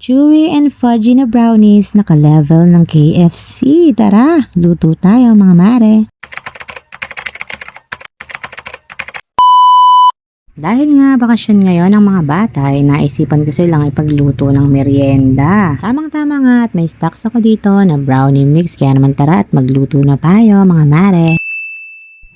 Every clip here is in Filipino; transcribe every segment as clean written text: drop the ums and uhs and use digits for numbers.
Chewy and fudgy na brownies naka-level ng KFC. Tara, luto tayo mga mare. Dahil nga bakasyon ngayon ng mga bata ay naisipan ko silang ipagluto ng merienda. Tamang-tama nga at may stocks ako dito na brownie mix kaya naman tara at magluto na tayo mga mare.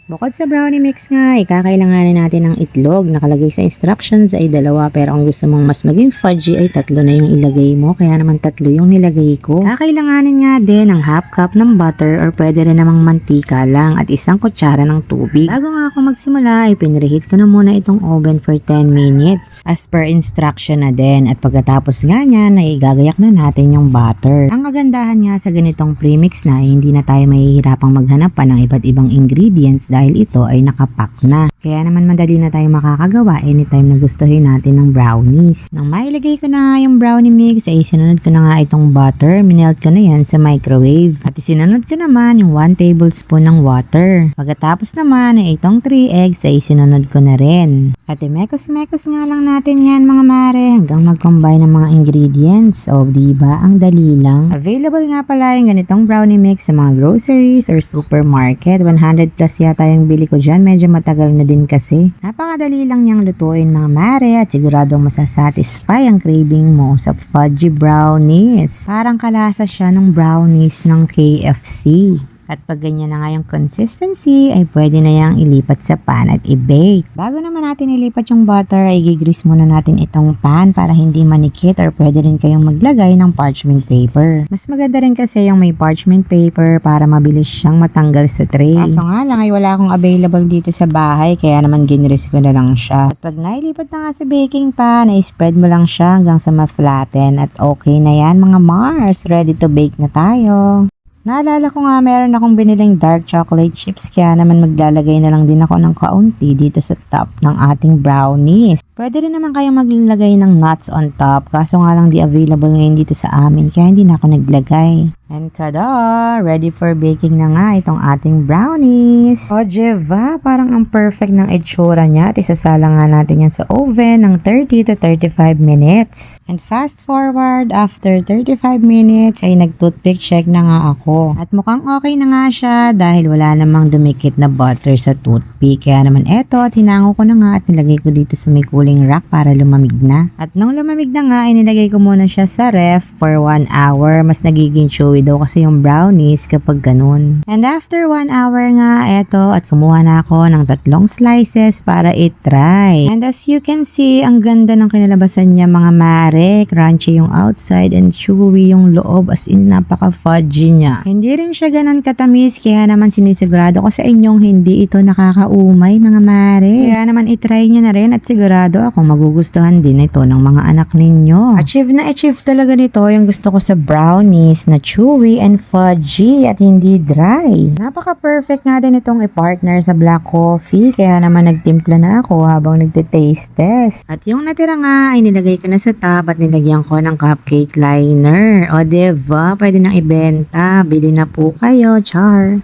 Bukod sa brownie mix nga, ikakailanganin natin ng itlog. Nakalagay sa instructions ay 2 pero kung gusto mong mas maging fudgy ay 3 na yung ilagay mo. Kaya naman 3 yung nilagay ko. Kakailanganin nga din ng half cup ng butter or pwede rin namang mantika lang at 1 kutsara ng tubig. Bago nga ako magsimula ay pinreheat ko na muna itong oven for 10 minutes. As per instruction na din at pagkatapos nga niyan ay igagayak na natin yung butter. Ang kagandahan nga sa ganitong premix na ay hindi na tayo mahihirapang maghanap pa ng iba't ibang ingredients dahil ito ay nakapack na. Kaya naman madali na tayo makakagawa anytime na gustuhin natin ng brownies. Nang mailagay ko na nga yung brownie mix ay sinunod ko na nga itong butter. Minelt ko na yan sa microwave. At isinunod ko naman yung 1 tablespoon ng water. Pagkatapos naman ay itong 3 eggs ay sinunod ko na rin. At mekos-mekos nga lang natin yan mga mare hanggang mag-combine ng mga ingredients. O diba ang dali lang. Available nga pala yung ganitong brownie mix sa mga groceries or supermarket. 100 plus yata yung bili ko dyan. Medyo matagal na din kasi. Napakadali lang niyang lutuin mga mare at siguradong masasatisfy ang craving mo sa fudgy brownies. Parang kalasa siya ng brownies ng KFC. At pag ganyan na nga yung consistency, ay pwede na yang ilipat sa pan at i-bake. Bago naman natin ilipat yung butter, ay gigrease muna natin itong pan para hindi manikit or pwede rin kayong maglagay ng parchment paper. Mas maganda rin kasi yung may parchment paper para mabilis siyang matanggal sa tray. Kaso nga lang ay wala akong available dito sa bahay kaya naman ginrease ko na lang siya. At pag nailipat na nga sa baking pan, ay spread mo lang siya hanggang sa ma-flatten at okay na yan mga Mars. Ready to bake na tayo. Naalala ko nga meron akong biniling dark chocolate chips kaya naman maglalagay na lang din ako ng kaunti dito sa top ng ating brownies. Pwede rin naman kayong maglalagay ng nuts on top kaso nga lang di available ngayon dito sa amin kaya hindi na ako naglagay. And tada! Ready for baking na nga itong ating brownies. O diba? Parang ang perfect ng itsura niya at isasala nga natin yan sa oven ng 30 to 35 minutes. And fast forward, after 35 minutes ay nag-toothpick check na nga ako. At mukhang okay na nga siya dahil wala namang dumikit na butter sa toothpick. Kaya naman eto at hinango ko na nga at nilagay ko dito sa may cooling rack para lumamig na. At nung lumamig na nga ay nilagay ko muna siya sa ref for 1 hour. Mas nagiging chewy daw kasi yung brownies kapag ganun. And after 1 hour nga, eto, at kumuha na ako ng 3 slices para i-try. And as you can see, ang ganda ng kinalabasan niya mga mare. Crunchy yung outside and chewy yung loob as in napaka-fudgy niya. Hindi rin siya ganun katamis kaya naman sinisigurado ko sa inyong hindi ito nakakaumay mga mare. Kaya naman i-try niyo na rin at sigurado ako magugustuhan din ito ng mga anak ninyo. Achieve na achieve talaga nito yung gusto ko sa brownies na chewy and fudgy at hindi dry. Napaka-perfect nga din itong i-partner sa black coffee kaya naman nagtimpla na ako habang nagte-taste test. At yung natira nga ay nilagay ko na sa top at nilagyan ko ng cupcake liner. O diba? Pwede nang ibenta. Bili na po kayo, char!